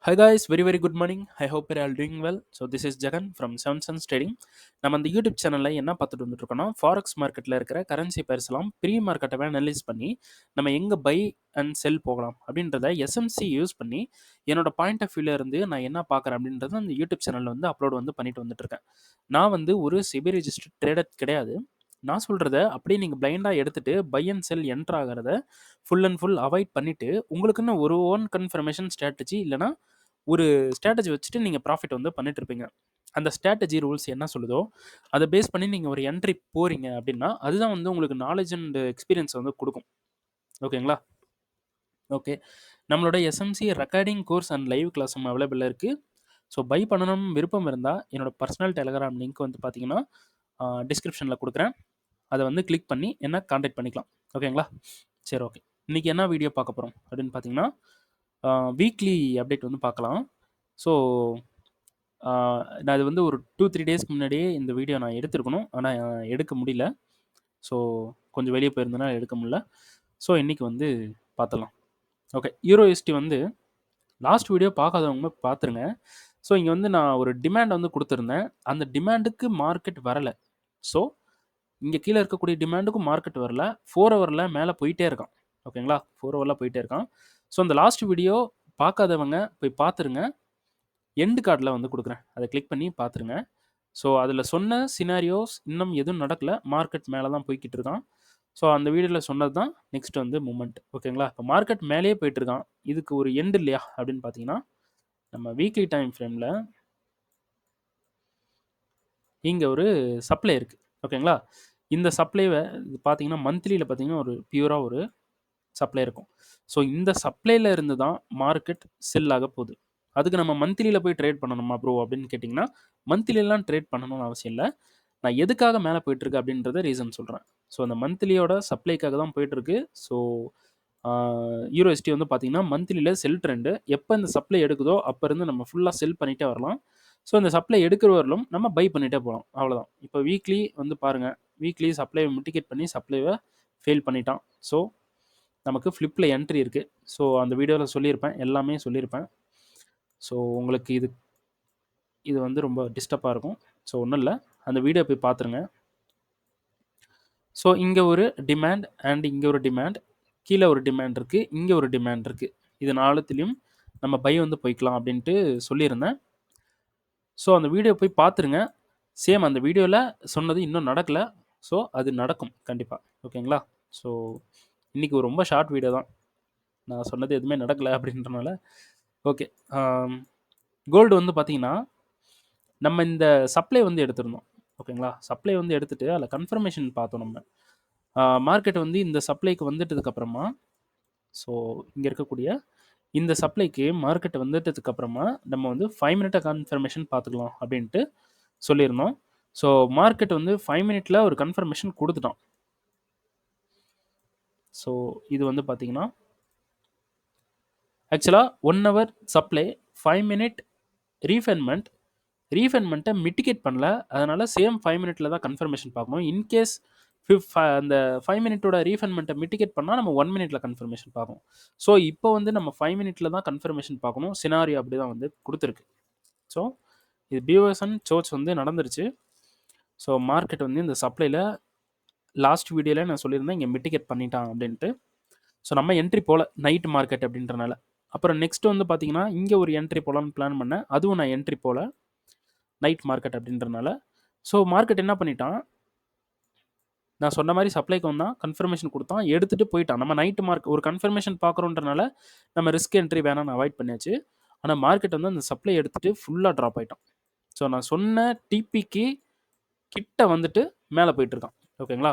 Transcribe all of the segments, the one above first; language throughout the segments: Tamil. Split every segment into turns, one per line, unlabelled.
Hi guys, very good morning. I hope you're all doing well. So this is Jagan from Seven Suns Trading. நம்ம அந்த யூடியூப் சேனலில் என்ன பார்த்துட்டு வந்துட்டுருக்கோம்னா ஃபாரெக்ஸ் மார்க்கெட்டில் இருக்கிற கரன்சி பேர்ஸ்லாம் ப்ரீ மார்க்கெட்டை அனலைஸ் பண்ணி நம்ம எங்கே பை அண்ட் செல் போகலாம் அப்படின்றத எஸ்எம்சி யூஸ் பண்ணி என்னோட பாயிண்ட் ஆஃப் வியூவில் இருந்து நான் என்ன பார்க்குறேன் அப்படின்றத அந்த யூடியூப் சேனலில் வந்து அப்லோட் வந்து பண்ணிட்டு வந்துட்டுருக்கேன். நான் வந்து ஒரு செபி ரெஜிஸ்டர்ட் ட்ரேடர் கிடையாது. நான் சொல்கிறத அப்படியே நீங்கள் பிளைண்டாக எடுத்துகிட்டு பை அண்ட் செல் என்ட்ரு ஆகிறத ஃபுல் அண்ட் ஃபுல் அவாய்ட் பண்ணிவிட்டு உங்களுக்குன்னு ஒரு ஓன் கன்ஃபர்மேஷன் ஸ்ட்ராட்டஜி இல்லைனா ஒரு ஸ்ட்ராட்டஜி வச்சுட்டு நீங்கள் ப்ராஃபிட் வந்து பண்ணிட்டு இருப்பீங்க. அந்த ஸ்ட்ராட்டஜி ரூல்ஸ் என்ன சொல்லுதோ அதை பேஸ் பண்ணி நீங்கள் ஒரு என்ட்ரி போகிறீங்க அப்படின்னா அதுதான் வந்து உங்களுக்கு நாலேஜ் அண்ட் எக்ஸ்பீரியன்ஸ் வந்து கொடுக்கும். ஓகேங்களா? ஓகே, நம்மளோட SMC recording course and live கிளாஸும் அவைலபிளாக இருக்குது. ஸோ பை பண்ணணும் விருப்பம் இருந்தால் என்னோட பர்சனல் டெலகிராம் லிங்க் வந்து பார்த்தீங்கன்னா டிஸ்கிரிப்ஷனில் கொடுக்குறேன். அதை வந்து கிளிக் பண்ணி என்ன காண்டாக்ட் பண்ணிக்கலாம். ஓகேங்களா? சரி, ஓகே. இன்றைக்கி என்ன வீடியோ பார்க்க போகிறோம் அப்படின்னு பார்த்தீங்கன்னா வீக்லி அப்டேட் வந்து பார்க்கலாம். ஸோ நான் இது வந்து ஒரு 2-3 டேஸ்க்கு முன்னாடியே இந்த வீடியோ நான் எடுத்துருக்கணும். ஆனால் எடுக்க முடியல. ஸோ கொஞ்சம் வெளியே போயிருந்தேன்னா எடுக்க முடியல. ஸோ இன்றைக்கி வந்து பார்த்துடலாம். ஓகே, யூரோஎஸ்டி வந்து லாஸ்ட் வீடியோ பார்க்காதவங்க பார்த்துருங்க. ஸோ இங்கே வந்து நான் ஒரு டிமாண்ட் வந்து கொடுத்துருந்தேன். அந்த டிமாண்டுக்கு மார்க்கெட் வரலை. ஸோ இங்கே கீழே இருக்கக்கூடிய டிமாண்டுக்கும் மார்க்கெட் வரல. 4 ஹவரில் மேலே போயிட்டே இருக்கான். ஓகேங்களா? 4 ஹவரில் போயிட்டே இருக்கான். ஸோ அந்த லாஸ்ட் வீடியோ பார்க்காதவங்க போய் பார்த்துருங்க. எண்டு கார்டில் வந்து கொடுக்குறேன். அதை கிளிக் பண்ணி பார்த்துருங்க. ஸோ அதில் சொன்ன சினாரியோஸ் இன்னும் எதுவும் நடக்கலை. மார்க்கெட் மேலே தான் போய்கிட்டு இருக்கான். ஸோ அந்த வீடியோவில் சொன்னது தான் நெக்ஸ்ட் வந்து மூமெண்ட். ஓகேங்களா? இப்போ மார்க்கெட் மேலேயே போயிட்டுருக்கான். இதுக்கு ஒரு எண்டு இல்லையா அப்படின்னு பார்த்தீங்கன்னா நம்ம வீக்லி டைம் ஃப்ரேமில் இங்கே ஒரு சப்ளை இருக்குது. ஓகேங்களா? இந்த சப்ளைவை பார்த்தீங்கன்னா மந்த்லியில் பார்த்தீங்கன்னா ஒரு பியூராக ஒரு சப்ளை இருக்கும். ஸோ இந்த சப்ளையில் இருந்து தான் மார்க்கெட் செல் ஆக போகுது. அதுக்கு நம்ம மந்த்லியில் போய் ட்ரேட் பண்ணணுமா ப்ரோ அப்படின்னு கேட்டிங்கன்னா மந்த்லியெல்லாம் ட்ரேட் பண்ணணும்னு அவசியம் இல்லை. நான் எதுக்காக மேலே போயிட்டுருக்கு அப்படின்றத ரீசன் சொல்கிறேன். ஸோ அந்த மந்த்லியோட சப்ளைக்காக தான் போயிட்டுருக்கு. ஸோ யூரோஎஸ்டி வந்து பார்த்தீங்கன்னா மந்த்லியில் செல் ட்ரெண்டு எப்போ இந்த சப்ளை எடுக்குதோ அப்போ இருந்து நம்ம ஃபுல்லாக செல் பண்ணிகிட்டே வரலாம். ஸோ இந்த சப்ளை எடுக்கிற வரலும் நம்ம பை பண்ணிகிட்டே போகலாம். அவ்வளோதான். இப்போ வீக்லி வந்து பாருங்கள், வீக்லி சப்ளைவை மிட்டிகேட் பண்ணி சப்ளைவை ஃபெயில் பண்ணிட்டான். ஸோ நமக்கு ஃப்ளிப்பில் என்ட்ரி இருக்குது. ஸோ அந்த வீடியோவில் சொல்லியிருப்பேன், எல்லாமே சொல்லியிருப்பேன். ஸோ உங்களுக்கு இது வந்து ரொம்ப டிஸ்டர்பாக இருக்கும். ஸோ ஒன்றும் இல்லை, அந்த வீடியோ போய் பார்த்துருங்க. ஸோ இங்கே ஒரு டிமாண்ட் அண்ட் இங்கே ஒரு டிமாண்ட், கீழே ஒரு டிமாண்ட் இருக்குது, இங்கே ஒரு டிமாண்ட் இருக்குது. இது நாலுத்துலேயும் நம்ம பை வந்து போய்க்கலாம் அப்படின்ட்டு சொல்லியிருந்தேன். ஸோ அந்த வீடியோ போய் பார்த்துருங்க. சேம் அந்த வீடியோவில் சொன்னது இன்னும் நடக்கலை. ஸோ அது நடக்கும் கண்டிப்பாக. ஓகேங்களா? ஸோ இன்றைக்கி ஒரு ரொம்ப ஷார்ட் வீடியோ தான். நான் சொன்னது எதுவுமே நடக்கலை அப்படின்றனால. ஓகே, கோல்டு வந்து பார்த்திங்கன்னா நம்ம இந்த சப்ளை வந்து எடுத்திருந்தோம். ஓகேங்களா? சப்ளை வந்து எடுத்துகிட்டு அதில் கன்ஃபர்மேஷன் பார்த்தோம் நம்ம. மார்க்கெட் வந்து இந்த சப்ளைக்கு வந்துட்டதுக்கப்புறமா ஸோ இங்கே இருக்கக்கூடிய இந்த சப்ளைக்கு மார்க்கெட் வந்துட்டதுக்கப்புறமா நம்ம வந்து 5 மினிட் கன்ஃபர்மேஷன் பார்த்துக்கலாம் அப்படின்ட்டு சொல்லியிருந்தோம். ஸோ மார்க்கெட் வந்து 5 மினிட்ல ஒரு கன்ஃபர்மேஷன் கொடுத்துட்டான். ஸோ இது வந்து பார்த்தீங்கன்னா ஆக்சுவலாக 1 ஹவர் சப்ளை 5 மினிட் ரீஃபைன்மெண்ட்டை மிட்டிகேட் பண்ணல. அதனால் சேம் 5 மினிட்ல தான் கன்ஃபர்மேஷன் பார்க்கணும். இன்கேஸ் அந்த 5 மினிட்டோட ரீஃபைன்மெண்ட்டை மிட்டிகேட் பண்ணால் நம்ம 1 மினிட்ல கன்ஃபர்மேஷன் பார்க்கணும். ஸோ இப்போ வந்து நம்ம 5 மினிட்ல தான் கன்ஃபர்மேஷன் பார்க்கணும். சினாரியோ அப்படி தான் வந்து கொடுத்துருக்கு. ஸோ இது பிஓஎஸ் அண்ட் சோச் வந்து நடந்துருச்சு. ஸோ மார்க்கெட் வந்து இந்த சப்ளையில் லாஸ்ட் வீடியோவில் நான் சொல்லியிருந்தேன் இங்கே மிட்டிகேட் பண்ணிட்டான் அப்படின்ட்டு. ஸோ நம்ம என்ட்ரி போல நைட் மார்க்கெட் அப்படின்றனால. அப்புறம் நெக்ஸ்ட் வந்து பார்த்தீங்கன்னா இங்கே ஒரு என்ட்ரி போகலான்னு பிளான் பண்ணேன். அதுவும் நான் என்ட்ரி போல நைட் மார்க்கெட் அப்படின்றனால. ஸோ மார்க்கெட் என்ன பண்ணிட்டான், நான் சொன்ன மாதிரி சப்ளைக்கு வந்தான், கன்ஃபர்மேஷன் கொடுத்தான், எடுத்துகிட்டு போயிட்டான். நம்ம நைட்டு ஒரு கன்ஃபர்மேஷன் பார்க்குறோன்றனால நம்ம ரிஸ்க் என்ட்ரி வேணாம்னு அவாய்ட் பண்ணியாச்சு. ஆனால் மார்க்கெட் வந்து அந்த சப்ளை எடுத்துகிட்டு ஃபுல்லாக ட்ராப் ஆகிட்டான். ஸோ நான் சொன்ன டிபிக்கு கிட்ட வந்துட்டு மேலே போயிட்டுருக்கான். ஓகேங்களா?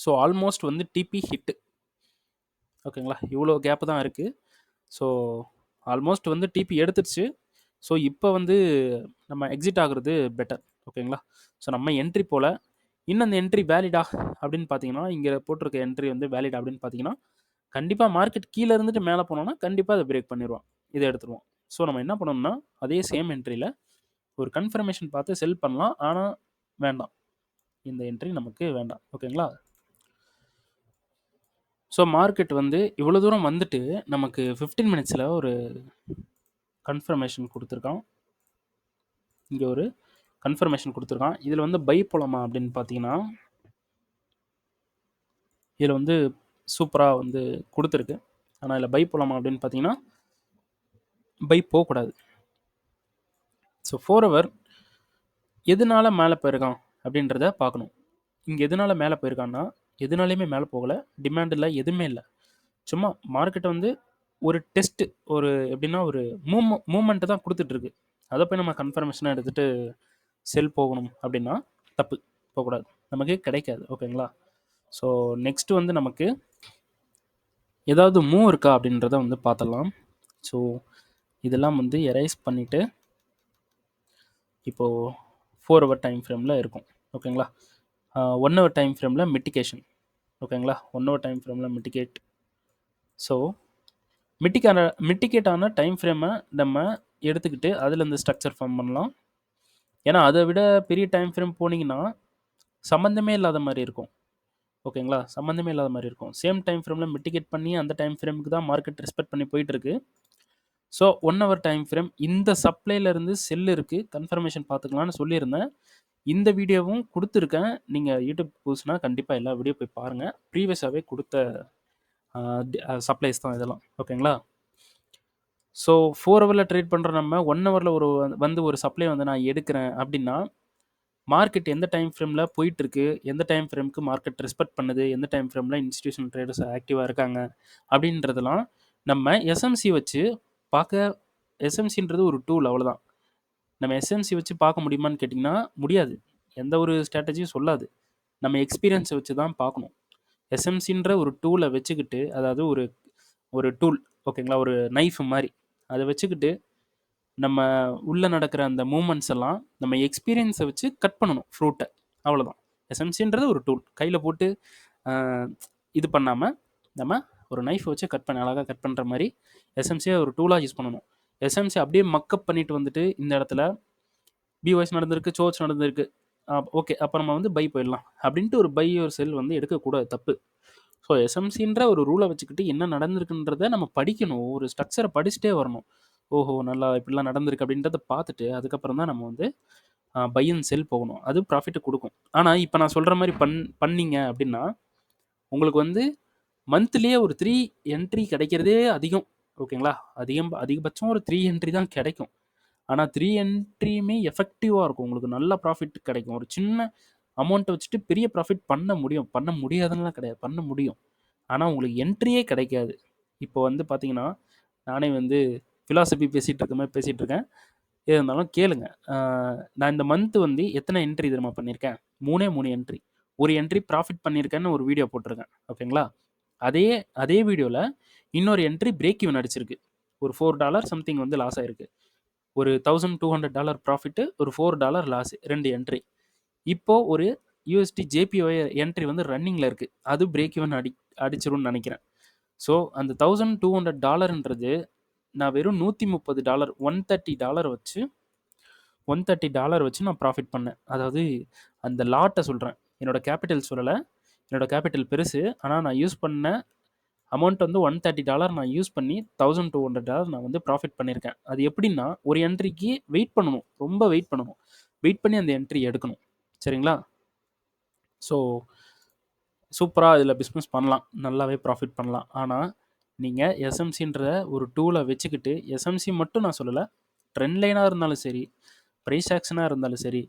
ஸோ ஆல்மோஸ்ட் வந்து டிபி ஹிட்டு. ஓகேங்களா? இவ்வளோ கேப்பு தான் இருக்குது. ஸோ ஆல்மோஸ்ட் வந்து டிபி எடுத்துடுச்சு. ஸோ இப்போ வந்து நம்ம எக்ஸிட் ஆகுறது பெட்டர். ஓகேங்களா? ஸோ நம்ம என்ட்ரி போல் இன்னும் அந்த என்ட்ரி வேலிடா அப்படின்னு பார்த்தீங்கன்னா இங்கே போட்டிருக்க என்ட்ரி வந்து வேலிடா அப்படின்னு பார்த்தீங்கன்னா கண்டிப்பாக மார்க்கெட் கீழே இருந்துட்டு மேலே போனோம்னா கண்டிப்பாக அதை பிரேக் பண்ணிடுவோம், இதை எடுத்துருவோம். ஸோ நம்ம என்ன பண்ணணும்னா அதே சேம் என்ட்ரியில் ஒரு கன்ஃபர்மேஷன் பார்த்து செல் பண்ணலாம். ஆனால் வேண்டாம், இந்த என்ட்ரி நமக்கு வேண்டாம். ஓகேங்களா? ஸோ மார்க்கெட் வந்து இவ்வளோ தூரம் வந்துட்டு நமக்கு 15 மினிட்ஸில் ஒரு கன்ஃபர்மேஷன் கொடுத்துருக்கான். இங்கே ஒரு கன்ஃபர்மேஷன் கொடுத்துருக்கான். இதில் வந்து பை போலாமா அப்படின்னு பார்த்தீங்கன்னா, இதில் வந்து சூப்பராக வந்து கொடுத்துருக்கு. ஆனால் இதில் பை போலாமா அப்படின்னு பார்த்தீங்கன்னா, பை போகக்கூடாது. ஸோ 4 ஹவர் எதனால மேலே போயிருக்கான் அப்படின்றத பார்க்கணும். இங்கே எதனால மேலே போயிருக்கான்னா, எதனாலையுமே மேலே போகலை, டிமாண்ட் இல்லை, எதுவுமே இல்லை. சும்மா மார்க்கெட்டை வந்து ஒரு டெஸ்ட்டு, ஒரு எப்படின்னா ஒரு மூமெண்ட்டை தான் கொடுத்துட்ருக்கு. அதை போய் நம்ம கன்ஃபர்மேஷனாக எடுத்துகிட்டு செல் போகணும் அப்படின்னா தப்பு, போகக்கூடாது, நமக்கு கிடைக்காது. ஓகேங்களா? ஸோ நெக்ஸ்ட்டு வந்து நமக்கு ஏதாவது மூவ் இருக்கா அப்படின்றத வந்து பார்த்துடலாம். ஸோ இதெல்லாம் வந்து எரைஸ் பண்ணிவிட்டு இப்போது 4 ஹவர் டைம் ஃப்ரேமில் இருக்கும். ஓகேங்களா? 1 ஹவர் டைம் ஃப்ரேமில் மிட்டிகேஷன். ஓகேங்களா? 1 ஹவர் டைம் ஃப்ரேமில் மிட்டிகேட். ஸோ மிட்டிகேட் ஆன டைம் ஃப்ரேமை நம்ம எடுத்துக்கிட்டு அதில் இந்த ஸ்ட்ரக்சர் ஃபார்ம் பண்ணலாம். ஏன்னா அதை விட பெரிய டைம் ஃப்ரேம் போனீங்கன்னா சம்மந்தமே இல்லாத மாதிரி இருக்கும். ஓகேங்களா? சம்மந்தமே இல்லாத மாதிரி இருக்கும். சேம் டைம் ஃப்ரேமில் மிட்டிகேட் பண்ணி அந்த டைம் ஃப்ரேமுக்கு தான் மார்க்கெட் ரெஸ்பெக்ட் பண்ணி போயிட்டுருக்கு. ஸோ 1 ஹவர் டைம் ஃப்ரேம் இந்த சப்ளைலேருந்து செல் இருக்குது, கன்ஃபர்மேஷன் பார்த்துக்கலான்னு சொல்லியிருந்தேன். இந்த வீடியோவும் கொடுத்துருக்கேன். நீங்கள் யூடியூப் புதுசுனா கண்டிப்பாக எல்லா வீடியோ போய் பாருங்கள். ப்ரீவியஸாகவே கொடுத்த சப்ளைஸ் தான் இதெல்லாம். ஓகேங்களா? ஸோ 4 ஹவரில் ட்ரேட் பண்ணுற நம்ம 1 ஹவரில் ஒரு சப்ளை வந்து நான் எடுக்கிறேன் அப்படின்னா, மார்க்கெட் எந்த டைம் ஃப்ரேமில் போயிட்டுருக்கு, எந்த டைம் ஃப்ரேமுக்கு மார்க்கெட் ரெஸ்பெக்ட் பண்ணுது, எந்த டைம் ஃப்ரேமில் இன்ஸ்டிடியூஷனல் ட்ரேடர்ஸ் ஆக்டிவாக இருக்காங்க அப்படின்றதெல்லாம் நம்ம எஸ்எம்சி வச்சு பார்க்க. எஸ்எம்சின்றது ஒரு டூல், அவ்வளோதான். நம்ம எஸ்எம்சி வச்சு பார்க்க முடியுமான்னு கேட்டிங்கன்னா முடியாது. எந்த ஒரு ஸ்ட்ராட்டஜியும் சொல்லாது. நம்ம எக்ஸ்பீரியன்ஸை வச்சு தான் பார்க்கணும். எஸ்எம்சின்ற ஒரு டூலை வச்சுக்கிட்டு, அதாவது ஒரு டூல், ஓகேங்களா, ஒரு நைஃப் மாதிரி, அதை வச்சுக்கிட்டு நம்ம உள்ளே நடக்கிற அந்த மூமெண்ட்ஸ் எல்லாம் நம்ம எக்ஸ்பீரியன்ஸை வச்சு கட் பண்ணணும் ஃப்ரூட்டை, அவ்வளோதான். எஸ்எம்சின்றது ஒரு டூல், கையில் போட்டு இது பண்ணாமல் நம்ம ஒரு நைஃப் வச்சு அழகாக கட் பண்ணுற மாதிரி எஸ்எம்சியை ஒரு டூலாக யூஸ் பண்ணணும். எஸ்எம்சி அப்படியே மக்கப் பண்ணிட்டு வந்துட்டு இந்த இடத்துல பிஒய்ஸ் நடந்திருக்கு, சோர்ச் நடந்திருக்கு, ஓகே, அப்போ நம்ம வந்து பை போயிடலாம் அப்படின்ட்டு ஒரு பை ஒரு செல் வந்து எடுக்கக்கூடாது, தப்பு. ஸோ எஸ்எம்சின்ற ஒரு ரூலை வச்சுக்கிட்டு என்ன நடந்திருக்குன்றத நம்ம படிக்கணும். ஒரு ஸ்ட்ரக்சரை படிச்சுட்டே வரணும். ஓஹோ, நல்லா இப்படிலாம் நடந்திருக்கு அப்படின்றத பார்த்துட்டு அதுக்கப்புறம் தான் நம்ம வந்து பை அண்ட் செல் போகணும். அது ப்ராஃபிட்டை கொடுக்கும். ஆனால் இப்போ நான் சொல்கிற மாதிரி பண்ணீங்க அப்படின்னா உங்களுக்கு வந்து மந்த்லியே ஒரு 3 என்ட்ரி கிடைக்கிறதே அதிகம். ஓகேங்களா? அதிகபட்சம் ஒரு 3 என்ட்ரி தான் கிடைக்கும். ஆனால் 3 என்ட்ரியுமே எஃபெக்டிவாக இருக்கும். உங்களுக்கு நல்ல ப்ராஃபிட் கிடைக்கும். ஒரு சின்ன அமௌண்ட்டை வச்சுட்டு பெரிய ப்ராஃபிட் பண்ண முடியும். பண்ண முடியாதுன்னெலாம் கிடையாது, பண்ண முடியும். ஆனால் உங்களுக்கு என்ட்ரியே கிடைக்காது. இப்போ வந்து பார்த்தீங்கன்னா, நானே வந்து ஃபிலாசபி பேசிகிட்டு இருக்கேன். எது இருந்தாலும் கேளுங்க. நான் இந்த மந்த் வந்து எத்தனை என்ட்ரி தெரியுமா பண்ணியிருக்கேன்? 3 என்ட்ரி. ஒரு என்ட்ரி ப்ராஃபிட் பண்ணியிருக்கேன்னு ஒரு வீடியோ போட்டிருக்கேன். ஓகேங்களா? அதே வீடியோவில் இன்னொரு என்ட்ரி பிரேக் ஈவன் அடிச்சிருக்கு. ஒரு $4 சம்திங் வந்து லாஸ் ஆயிருக்கு. ஒரு $1200 ப்ராஃபிட்டு, ஒரு $4 லாஸ், 2 என்ட்ரி. இப்போது ஒரு யூஎஸ்டி ஜேபிஒய் என்ட்ரி வந்து ரன்னிங்கில் இருக்குது. அது பிரேக் ஈவன் அடிச்சிரும்னு நினைக்கிறேன். ஸோ அந்த $1200ன்றது நான் வெறும் $130, $130 வச்சு நான் ப்ராஃபிட் பண்ணேன். அதாவது அந்த லாட்டை சொல்கிறேன், என்னோடய கேபிட்டல் சொல்லலை. என்னோடய கேபிட்டல் பெருசு, ஆனால் நான் யூஸ் பண்ண அமௌண்ட் வந்து $130 நான் யூஸ் பண்ணி $1200 நான் வந்து ப்ராஃபிட் பண்ணியிருக்கேன். அது எப்படின்னா, ஒரு என்ட்ரிக்கு வெயிட் பண்ணணும், ரொம்ப வெயிட் பண்ணணும். வெயிட் பண்ணி அந்த என்ட்ரி எடுக்கணும். சரிங்களா? ஸோ சூப்பராக இதில் பிஸ்னஸ் பண்ணலாம், நல்லாவே ப்ராஃபிட் பண்ணலாம். ஆனால் நீங்கள் எஸ்எம்சின்ற ஒரு டூலை வச்சுக்கிட்டு, எஸ்எம்சி மட்டும் நான் சொல்லலை, ட்ரெண்ட் லைனாக இருந்தாலும் சரி, ப்ரைஸ் ஆக்ஷனாக இருந்தாலும் சரி,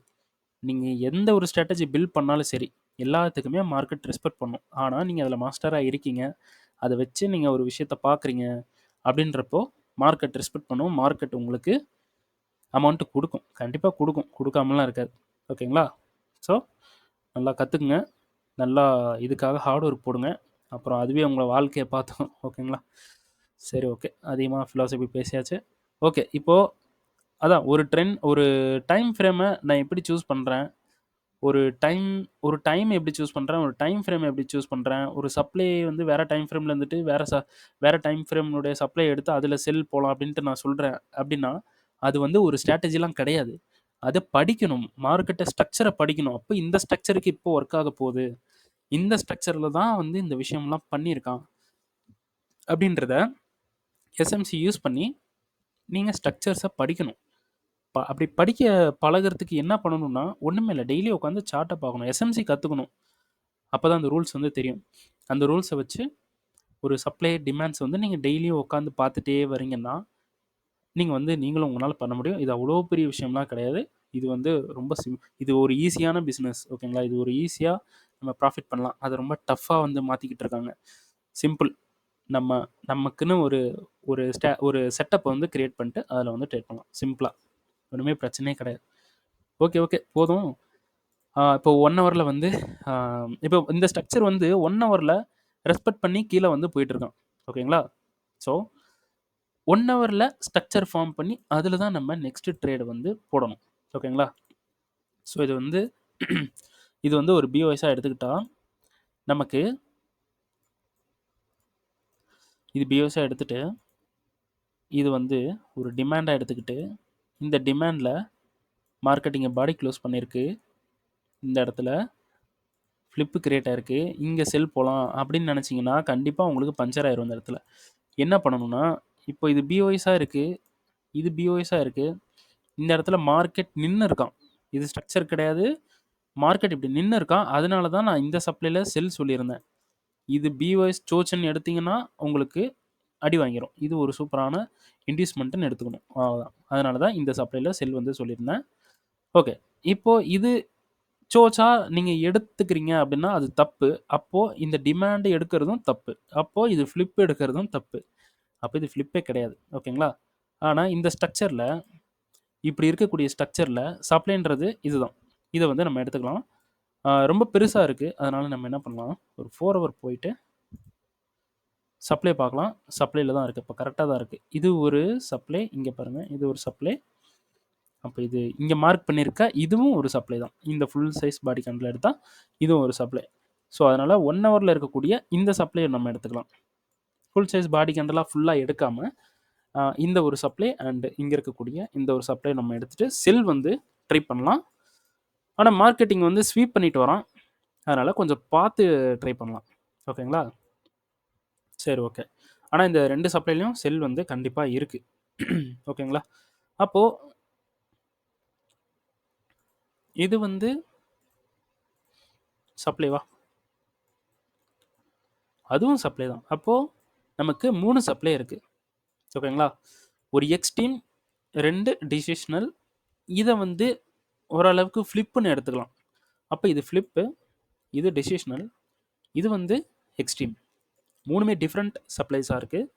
நீங்கள் எந்த ஒரு ஸ்ட்ராட்டஜி பில்ட் பண்ணாலும் சரி, எல்லாத்துக்குமே மார்க்கெட் ரெஸ்பெக்ட் பண்ணும். ஆனால் நீங்கள் அதில் மாஸ்டராக இருக்கீங்க, அதை வச்சு நீங்கள் ஒரு விஷயத்தை பார்க்குறீங்க அப்படின்றப்போ மார்க்கெட் ரெஸ்பெக்ட் பண்ணும். மார்க்கெட் உங்களுக்கு அமௌண்ட்டு கொடுக்கும், கண்டிப்பாக கொடுக்கும், கொடுக்காமலாம் இருக்காது. ஓகேங்களா? ஸோ நல்லா கற்றுக்குங்க, நல்லா இதுக்காக ஹார்ட் ஒர்க் போடுங்க. அப்புறம் அதுவே உங்களை வாழ்க்கையை பார்த்தோம். ஓகேங்களா? சரி, ஓகே, அதிகமாக ஃபிலாசபி பேசியாச்சு. ஓகே, இப்போது அதான் ஒரு டைம் ஃப்ரேமை நான் எப்படி சூஸ் பண்ணுறேன், ஒரு டைம் எப்படி சூஸ் பண்ணுறேன், ஒரு டைம் ஃப்ரேம் எப்படி சூஸ் பண்ணுறேன், ஒரு சப்ளை வந்து வேறு டைம் ஃப்ரேமில் இருந்துட்டு வேறு டைம் ஃப்ரேம்னுடைய சப்ளை எடுத்து அதில் செல் போகலாம் அப்படின்ட்டு நான் சொல்கிறேன் அப்படின்னா, அது வந்து ஒரு ஸ்ட்ராட்டஜிலாம் கிடையாது. அதை படிக்கணும், மார்க்கெட்டை ஸ்ட்ரக்சரை படிக்கணும். அப்போ இந்த ஸ்ட்ரக்சருக்கு இப்போ ஒர்க் ஆக போகுது, இந்த ஸ்ட்ரக்சரில் தான் வந்து இந்த விஷயம்லாம் பண்ணியிருக்கான் அப்படின்றத எஸ்எம்சி யூஸ் பண்ணி நீங்கள் ஸ்ட்ரக்சர்ஸை படிக்கணும். அப்படி படிக்க பழகுறதுக்கு என்ன பண்ணணும்னா, ஒன்றுமே இல்லை, டெய்லி உட்காந்து சார்ட்டை பார்க்கணும், எஸ்எம்சி கற்றுக்கணும். அப்போ தான் அந்த ரூல்ஸ் வந்து தெரியும். அந்த ரூல்ஸை வச்சு ஒரு சப்ளை டிமாண்ட்ஸ் வந்து நீங்கள் டெய்லியும் உட்காந்து பார்த்துட்டே வரீங்கன்னா, நீங்கள் வந்து நீங்களும் உங்களால் பண்ண முடியும். இது அவ்வளோ பெரிய விஷயம்லாம் கிடையாது. இது வந்து ரொம்ப இது ஒரு ஈஸியான பிஸ்னஸ். ஓகேங்களா? இது ஒரு ஈஸியாக நம்ம ப்ராஃபிட் பண்ணலாம். அதை ரொம்ப டஃப்பாக வந்து மாற்றிக்கிட்டு இருக்காங்க. சிம்பிள். நமக்குன்னு ஒரு ஒரு செட்டப்பை வந்து கிரியேட் பண்ணிட்டு அதில் வந்து ட்ரேட் பண்ணலாம் சிம்பிளாக. ஒன்றுமே பிரச்சனையே கிடையாது. ஓகே போதும். இப்போ 1 ஹவரில் வந்து இப்போ இந்த ஸ்ட்ரக்சர் வந்து 1 ஹவரில் ரெஸ்பெக்ட் பண்ணி கீழே வந்து போயிட்டுருக்கான். ஓகேங்களா? ஸோ 1 ஹவரில் ஸ்ட்ரக்சர் ஃபார்ம் பண்ணி அதில் தான் நம்ம நெக்ஸ்ட்டு ட்ரேடு வந்து போடணும். ஓகேங்களா? ஸோ இது வந்து ஒரு பிஓஎஸாக எடுத்துக்கிட்டால் நமக்கு இது பிஓஎஸாக எடுத்துகிட்டு இது வந்து ஒரு டிமாண்டாக எடுத்துக்கிட்டு இந்த டிமாண்டில் மார்க்கெட்டிங்கை பாடி க்ளோஸ் பண்ணியிருக்கு. இந்த இடத்துல ஃப்ளிப்பு கிரியேட் ஆகிருக்கு. இங்கே செல் போகலாம் அப்படின்னு நினச்சிங்கன்னா கண்டிப்பாக உங்களுக்கு பஞ்சர் ஆயிரும். இந்த இடத்துல என்ன பண்ணணும்னா, இப்போ இது பிஓஎஸாக இருக்குது, இது பிஓஎஸாக இருக்குது. இந்த இடத்துல மார்க்கெட் நின்று இருக்கான். இது ஸ்ட்ரக்சர் கிடையாது, மார்க்கெட் இப்படி நின்று இருக்கான். அதனால தான் நான் இந்த சப்ளையில் செல் சொல்லியிருந்தேன். இது பிஓஎஸ் சோச்சன் எடுத்திங்கன்னா உங்களுக்கு அடி வாங்கிடும். இது ஒரு சூப்பரான இன்டியூஸ்மெண்ட்டுன்னு எடுத்துக்கணும். அவ்வளோதான். அதனால தான் இந்த சப்ளையில் செல் வந்து சொல்லியிருந்தேன். ஓகே, இப்போது இது சோச்சா நீங்கள் எடுத்துக்கிறீங்க அப்படின்னா அது தப்பு. அப்போது இந்த டிமாண்டு எடுக்கிறதும் தப்பு. அப்போது இது ஃப்ளிப் எடுக்கிறதும் தப்பு. அப்போ இது ஃப்ளிப்பே கிடையாது. ஓகேங்களா? ஆனால் இந்த ஸ்ட்ரக்சரில் இப்படி இருக்கக்கூடிய ஸ்ட்ரக்சரில் சப்ளைன்றது இதுதான். இதை வந்து நம்ம எடுத்துக்கலாம். ரொம்ப பெருசாக இருக்குது. அதனால் நம்ம என்ன பண்ணலாம், ஒரு 4 ஹவர் போயிட்டு சப்ளை பார்க்கலாம். சப்ளையில் தான் இருக்குது. இப்போ கரெக்டாக தான் இருக்குது. இது ஒரு சப்ளை. இங்கே பாருங்கள், இது ஒரு சப்ளை. அப்போ இது இங்கே மார்க் பண்ணியிருக்க இதுவும் ஒரு சப்ளை தான். இந்த ஃபுல் சைஸ் பாடி கேண்டில் எடுத்தால் இதுவும் ஒரு சப்ளை. ஸோ அதனால் 1 ஹவரில் இருக்கக்கூடிய இந்த சப்ளையை நம்ம எடுத்துக்கலாம். ஃபுல் சைஸ் பாடி கேண்டலாக ஃபுல்லாக எடுக்காமல் இந்த ஒரு சப்ளை அண்டு இங்கே இருக்கக்கூடிய இந்த ஒரு சப்ளை நம்ம எடுத்துகிட்டு செல் வந்து ட்ரை பண்ணலாம். ஆனால் மார்க்கெட்டிங் வந்து ஸ்வீப் பண்ணிட்டு வரோம். அதனால் கொஞ்சம் பார்த்து ட்ரை பண்ணலாம். ஓகேங்களா? சரி, ஓகே. ஆனால் இந்த 2 சப்ளைலையும் செல் வந்து கண்டிப்பாக இருக்குது. ஓகேங்களா? அப்போது இது வந்து சப்ளைவா, அதுவும் சப்ளை தான். அப்போது நமக்கு 3 சப்ளை இருக்குது. ஓகேங்களா? ஒரு எக்ஸ்ட்ரீம், 2 டிசிஷனல். இதை வந்து ஓரளவுக்கு ஃப்ளிப்புன்னு எடுத்துக்கலாம். அப்போ இது ஃப்ளிப்பு, இது டிசிஷனல், இது வந்து எக்ஸ்ட்ரீம். 3மே டிஃப்ரெண்ட் சப்ளைஸாக இருக்குது.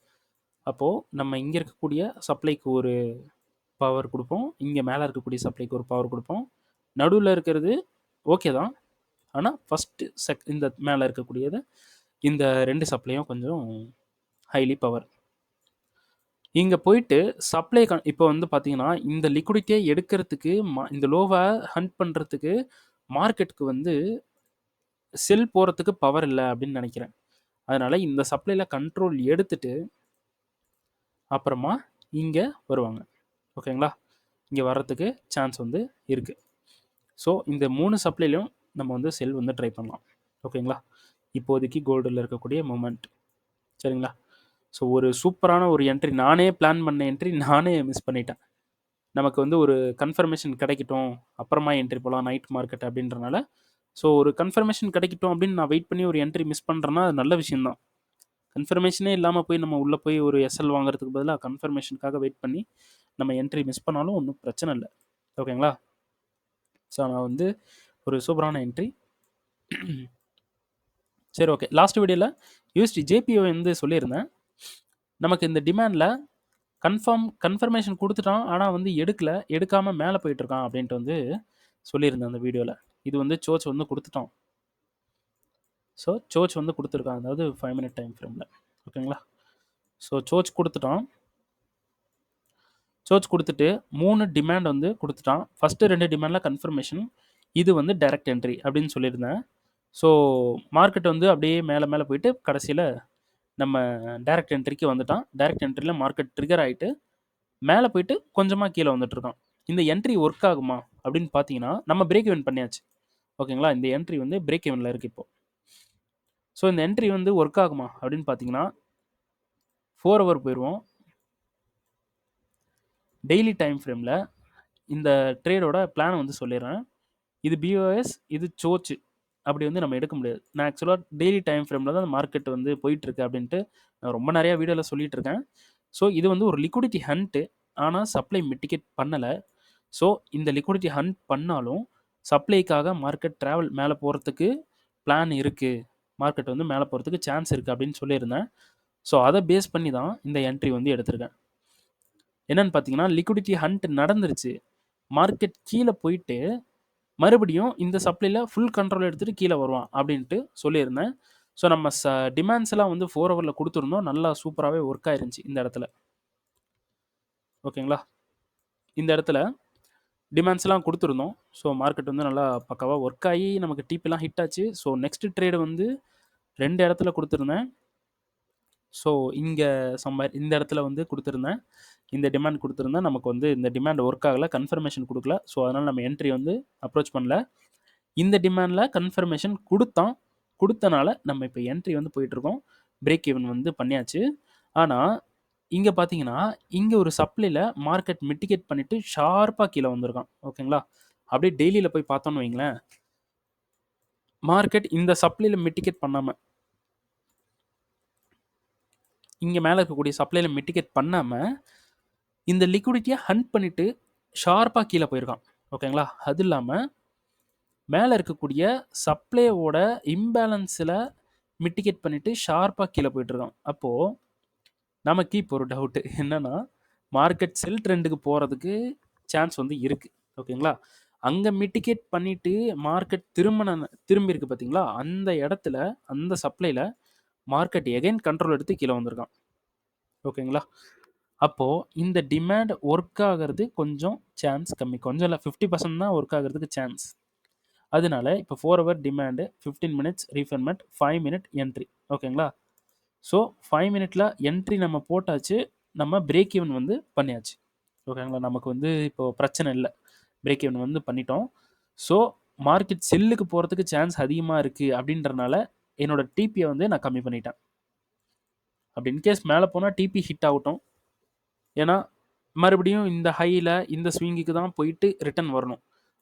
அப்போது நம்ம இங்கே இருக்கக்கூடிய சப்ளைக்கு ஒரு பவர் கொடுப்போம், இங்கே மேலே இருக்கக்கூடிய சப்ளைக்கு ஒரு பவர் கொடுப்போம். நடுவில் இருக்கிறது ஓகே தான். ஆனால் ஃபஸ்ட்டு இந்த மேலே இருக்கக்கூடியது இந்த 2 சப்ளையும் கொஞ்சம் ஹைலி பவர். இங்கே போயிட்டு சப்ளை இப்போ வந்து பார்த்தீங்கன்னா இந்த லிக்விடிட்டியை எடுக்கிறதுக்கு இந்த லோவை ஹண்ட் பண்ணுறதுக்கு மார்க்கெட்டுக்கு வந்து செல் போகிறதுக்கு பவர் இல்லை அப்படின்னு நினைக்கிறேன். அதனால் இந்த சப்ளையில் கண்ட்ரோல் எடுத்துட்டு அப்புறமா இங்கே வருவாங்க. ஓகேங்களா? இங்கே வர்றதுக்கு சான்ஸ் வந்து இருக்குது. ஸோ இந்த 3 சப்ளைலையும் நம்ம வந்து செல் வந்து ட்ரை பண்ணலாம். ஓகேங்களா? இப்போதைக்கு கோல்டில் இருக்கக்கூடிய மூமெண்ட். சரிங்களா? ஸோ ஒரு சூப்பரான ஒரு என்ட்ரி, நானே பிளான் பண்ண என்ட்ரி நானே மிஸ் பண்ணிட்டேன். நமக்கு வந்து ஒரு கன்ஃபர்மேஷன் கிடைக்கட்டும், அப்புறமா என்ட்ரி போகலாம் நைட் மார்க்கெட் அப்படின்றனால. ஸோ ஒரு கன்ஃபர்மேஷன் கிடைக்கட்டும் அப்படின்னு நான் வெயிட் பண்ணி ஒரு என்ட்ரி மிஸ் பண்ணுறேன்னா அது நல்ல விஷயந்தான். கன்ஃபர்மேஷனே இல்லாமல் போய் நம்ம உள்ளே போய் ஒரு எஸ்எல் வாங்குறதுக்கு பதிலாக கன்ஃபர்மேஷனுக்காக வெயிட் பண்ணி நம்ம என்ட்ரி மிஸ் பண்ணாலும் ஒன்றும் பிரச்சனை இல்லை. ஓகேங்களா? ஸோ நான் வந்து ஒரு சூப்பரான என்ட்ரி. சரி, ஓகே. லாஸ்ட் வீடியோவில் யூஎஸ்டி ஜேபிஓ வந்து சொல்லியிருந்தேன். நமக்கு இந்த டிமாண்டில் கன்ஃபர்மேஷன் கொடுத்துட்டான், ஆனால் வந்து எடுக்காமல் மேலே போயிட்டுருக்கான் அப்படின்ட்டு வந்து சொல்லியிருந்தேன் அந்த வீடியோவில். இது வந்து சோச் வந்து கொடுத்துட்டான். ஸோ சோச் வந்து கொடுத்துருக்கான், அதாவது 5 மினிட் டைம் ஃப்ரேமில். ஓகேங்களா? ஸோ சோச் கொடுத்துட்டான். சோச் கொடுத்துட்டு 3 டிமாண்ட் வந்து கொடுத்துட்டான். ஃபஸ்ட்டு 2 டிமாண்டில் கன்ஃபர்மேஷன், இது வந்து டைரக்ட் என்ட்ரி அப்படின்னு சொல்லியிருந்தேன். ஸோ மார்க்கெட் வந்து அப்படியே மேலே மேலே போயிட்டு கடைசியில் நம்ம டைரக்ட் என்ட்ரிக்கு வந்துட்டான். டைரக்ட் என்ட்ரியில் மார்க்கெட் ட்ரிகர் ஆகிட்டு மேலே போயிட்டு கொஞ்சமாக கீழே வந்துட்டுருக்கான். இந்த என்ட்ரி ஒர்க் ஆகுமா அப்படின்னு பார்த்தீங்கன்னா நம்ம பிரேக் ஈவன் பண்ணியாச்சு. ஓகேங்களா? இந்த என்ட்ரி வந்து பிரேக் ஈவனில் இருக்குது இப்போது. ஸோ இந்த என்ட்ரி வந்து ஒர்க் ஆகுமா அப்படின்னு பார்த்தீங்கன்னா 4 ஹவர் போயிடுவோம். டெய்லி டைம் ஃப்ரேமில் இந்த ட்ரேடோட பிளான் வந்து சொல்லிடுறேன். இது பிஓஎஸ், இது சோச்சு. அப்படி வந்து நம்ம எடுக்க முடியாது. நான் ஆக்சுவலாக டெய்லி டைம் ஃப்ரேமில் தான் மார்க்கெட் வந்து போயிட்டுருக்கு அப்படின்ட்டு நான் ரொம்ப நிறையா வீடியோவில் சொல்லிட்டு இருக்கேன். ஸோ இது வந்து ஒரு லிக்விடிட்டி ஹண்ட்டு. ஆனால் சப்ளை மிட்டிகேட் பண்ணலை. ஸோ இந்த லிக்விடிட்டி ஹண்ட் பண்ணாலும் சப்ளைக்காக மார்க்கெட் ட்ராவல் மேலே போகிறதுக்கு பிளான் இருக்குது, மார்க்கெட் வந்து மேலே போகிறதுக்கு சான்ஸ் இருக்குது அப்படின்னு சொல்லியிருந்தேன். ஸோ அதை பேஸ் பண்ணி தான் இந்த என்ட்ரி வந்து எடுத்திருக்கேன். என்னன்னு பார்த்தீங்கன்னா, லிக்விடிட்டி ஹண்ட் நடந்துருச்சு. மார்க்கெட் கீழே போயிட்டு மறுபடியும் இந்த சப்ளையில் ஃபுல் கண்ட்ரோல் எடுத்துகிட்டு கீழே வருவான் அப்படின்ட்டு சொல்லியிருந்தேன். ஸோ நம்ம டிமாண்ட்ஸ் எல்லாம் வந்து 4 ஹவரில் கொடுத்துருந்தோம். நல்லா சூப்பராகவே ஒர்க் ஆயிருந்துச்சு இந்த இடத்துல. ஓகேங்களா, இந்த இடத்துல டிமாண்ட்ஸ்லாம் கொடுத்துருந்தோம். ஸோ மார்க்கெட் வந்து நல்லா பக்காவாக ஒர்க் ஆகி நமக்கு டிபிலாம் ஹிட் ஆச்சு. ஸோ நெக்ஸ்ட் ட்ரேடு வந்து 2 இடத்துல கொடுத்துருந்தேன். ஸோ இங்கே இந்த இடத்துல வந்து கொடுத்துருந்தேன், இந்த டிமாண்ட் கொடுத்துருந்தேன். நமக்கு வந்து இந்த டிமாண்ட் ஒர்க் ஆகலை, கன்ஃபர்மேஷன் கொடுக்கல. ஸோ அதனால் நம்ம என்ட்ரி வந்து அப்ரோச் பண்ணல. இந்த டிமாண்டில் கன்ஃபர்மேஷன் கொடுத்தனால நம்ம இப்போ என்ட்ரி வந்து போயிட்டுருக்கோம். பிரேக் ஈவன் வந்து பண்ணியாச்சு. ஆனால் இங்கே பார்த்தீங்கன்னா, இங்கே ஒரு சப்ளையில் மார்க்கெட் மிட்டிகேட் பண்ணிவிட்டு ஷார்ப்பாக கீழே வந்திருக்கான். ஓகேங்களா, அப்படியே டெய்லியில் போய் பார்த்தோன்னு வைங்களேன், மார்க்கெட் இந்த சப்ளையில் மிட்டிகேட் பண்ணாமல், இங்கே மேலே இருக்கக்கூடிய சப்ளையில் மிட்டிகேட் பண்ணாமல் இந்த லிக்விடிட்டியை ஹண்ட் பண்ணிவிட்டு ஷார்ப்பாக கீழே போயிருக்கான். ஓகேங்களா, அது இல்லாமல் மேலே இருக்கக்கூடிய சப்ளையோட இம்பேலன்ஸில் மிட்டிகேட் பண்ணிவிட்டு ஷார்ப்பாக கீழே போயிட்டுருக்கான். அப்போது நமக்கு இப்போ ஒரு டவுட்டு என்னென்னா, மார்க்கெட் செல் ட்ரெண்டுக்கு போகிறதுக்கு சான்ஸ் வந்து இருக்குது. ஓகேங்களா, அங்கே மிட்டிகேட் பண்ணிவிட்டு மார்க்கெட் திரும்பி இருக்குது பார்த்தீங்களா, அந்த இடத்துல அந்த சப்ளையில் மார்க்கெட் எகைன் கண்ட்ரோல் எடுத்து கீழே வந்திருக்கான். ஓகேங்களா, அப்போது இந்த டிமாண்ட் ஒர்க் ஆகிறது கொஞ்சம் சான்ஸ் கம்மி. கொஞ்சம் இல்லை, 50% தான் ஒர்க் ஆகிறதுக்கு சான்ஸ். அதனால இப்போ 4 hour demand, 15 minutes refreshment, 5 minute entry. ஓகேங்களா, ஸோ 5 மினிட்டில் என்ட்ரி நம்ம போட்டாச்சு, நம்ம பிரேக் ஈவன் வந்து பண்ணியாச்சு. ஓகேங்களா, நமக்கு வந்து இப்போது பிரச்சனை இல்லை, பிரேக் ஈவன் வந்து பண்ணிட்டோம். ஸோ மார்க்கெட் செல்லுக்கு போகிறதுக்கு சான்ஸ் அதிகமாக இருக்குது அப்படின்றனால என்னோடய டிபியை வந்து நான் கம்மி பண்ணிட்டேன். அப்படி இன்கேஸ் மேலே போனால் டிபி ஹிட் ஆகட்டும், ஏன்னா மறுபடியும் இந்த ஹையில் இந்த ஸ்விங்குக்கு தான் போயிட்டு ரிட்டன் வரணும்.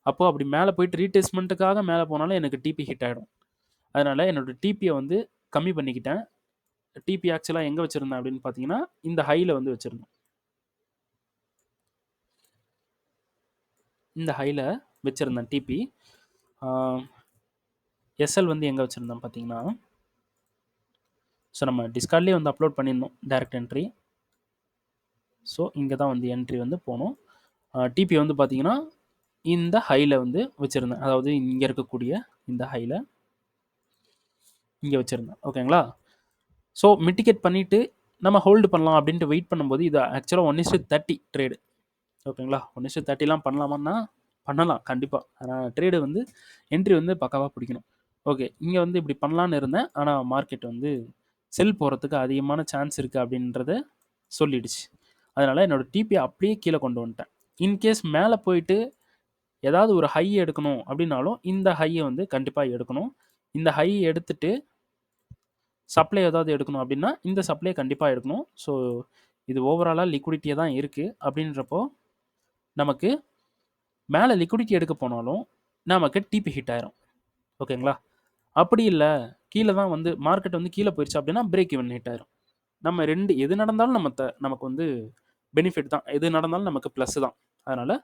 அப்போது அப்படி மேலே போயிட்டு ரீடெஸ்ட்மெண்ட்டுக்காக மேலே போனாலும் எனக்கு டிபி ஹிட் ஆகிடும். அதனால் என்னோடய டிபியை வந்து கம்மி பண்ணிக்கிட்டேன். டிபி ஆக்சுவலாக எங்கே வச்சுருந்தேன் அப்படின்னு பார்த்தீங்கன்னா, இந்த ஹையில் வந்து வச்சுருந்தோம். இந்த ஹையில் வச்சுருந்தேன் டிபி. எஸ்எல் வந்து எங்கே வச்சுருந்தேன் பார்த்தீங்கன்னா, ஸோ நம்ம டிஸ்கார்ட்லேயே வந்து அப்லோட் பண்ணியிருந்தோம் டைரக்ட் என்ட்ரி. ஸோ இங்கே தான் வந்து என்ட்ரி வந்து போனோம். டிபி வந்து பார்த்தீங்கன்னா இந்த ஹையில் வந்து வச்சுருந்தேன், அதாவது இங்கே இருக்கக்கூடிய இந்த ஹையில் இங்கே வச்சுருந்தேன். ஓகேங்களா, ஸோ மிட்டிகேட் பண்ணிவிட்டு நம்ம ஹோல்டு பண்ணலாம் அப்படின்ட்டு வெயிட் பண்ணும்போது இது ஆக்சுவலாக 1:30 ட்ரேடு. ஓகேங்களா, 1:30லாம் பண்ணலாமான்னா பண்ணலாம் கண்டிப்பாக. ஆனால் ட்ரேடு வந்து என்ட்ரி வந்து பக்காவாக பிடிக்கணும். ஓகே, இங்கே வந்து இப்படி பண்ணலான்னு இருந்தேன், ஆனால் மார்க்கெட் வந்து செல் போகிறதுக்கு அதிகமான சான்ஸ் இருக்குது அப்படின்றத சொல்லிடுச்சு. அதனால் என்னோடய டிபியை அப்படியே கீழே கொண்டு வந்துட்டேன். இன்கேஸ் மேலே போயிட்டு ஏதாவது ஒரு ஹை எடுக்கணும் அப்படின்னாலும் இந்த ஹையை வந்து கண்டிப்பாக எடுக்கணும். இந்த ஹை எடுத்துட்டு சப்ளை ஏதாவது எடுக்கணும் அப்படின்னா இந்த சப்ளையை கண்டிப்பாக எடுக்கணும். ஸோ இது ஓவராலாக லிக்விடிட்டியாக தான் இருக்குது. அப்படின்றப்போ நமக்கு மேலே லிக்விடிட்டி எடுக்க போனாலும் நமக்கு டிபி ஹிட் ஆயிரும். ஓகேங்களா, அப்படி இல்லை கீழே தான் வந்து மார்க்கெட் வந்து கீழே போயிடுச்சு அப்படின்னா பிரேக் ஈவன் ஹிட் ஆயிரும். நம்ம எது நடந்தாலும் நமக்கு வந்து பெனிஃபிட் தான், எது நடந்தாலும் நமக்கு ப்ளஸ் தான். அதனால்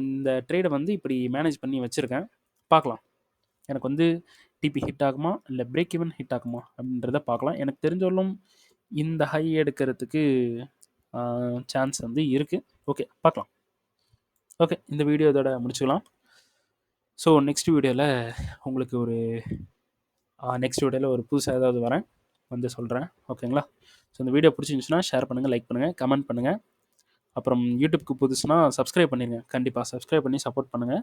இந்த ட்ரேடை வந்து இப்படி மேனேஜ் பண்ணி வச்சுருக்கேன். பார்க்கலாம் எனக்கு வந்து டிபி ஹிட் ஆகுமா இல்லை பிரேக் ஈவன் ஹிட் ஆகுமா அப்படின்றத பார்க்கலாம். எனக்கு தெரிஞ்சவர்களும் இந்த ஹை எடுக்கிறதுக்கு சான்ஸ் வந்து இருக்குது. ஓகே, பார்க்கலாம். ஓகே, இந்த வீடியோ இதோட முடிச்சுக்கலாம். ஸோ நெக்ஸ்ட் வீடியோவில் உங்களுக்கு ஒரு புதுசாக ஏதாவது வந்து சொல்கிறேன். ஓகேங்களா, ஸோ இந்த வீடியோ பிடிச்சிருந்துச்சுன்னா ஷேர் பண்ணுங்கள், லைக் பண்ணுங்கள், கமெண்ட் பண்ணுங்கள். அப்புறம் யூடியூப்க்கு புதுசுனா சப்ஸ்கிரைப் பண்ணிடுங்க. கண்டிப்பாக சப்ஸ்கிரைப் பண்ணி சப்போர்ட் பண்ணுங்கள்.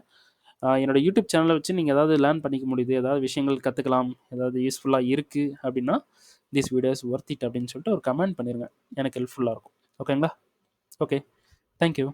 என்னோடய யூடியூப் சேனலை வச்சு நீங்கள் ஏதாவது லேர்ன் பண்ணிக்க முடியுது, ஏதாவது விஷயங்கள் கற்றுக்கலாம், ஏதாவது யூஸ்ஃபுல்லாக இருக்குது அப்படின்னா திஸ் வீடியோஸ் ஒர்த் இட் அப்படின்னு சொல்லிட்டு ஒரு கமெண்ட் பண்ணிடுங்க, எனக்கு ஹெல்ப்ஃபுல்லாக இருக்கும். ஓகேங்களா, ஓகே, தேங்க்யூ.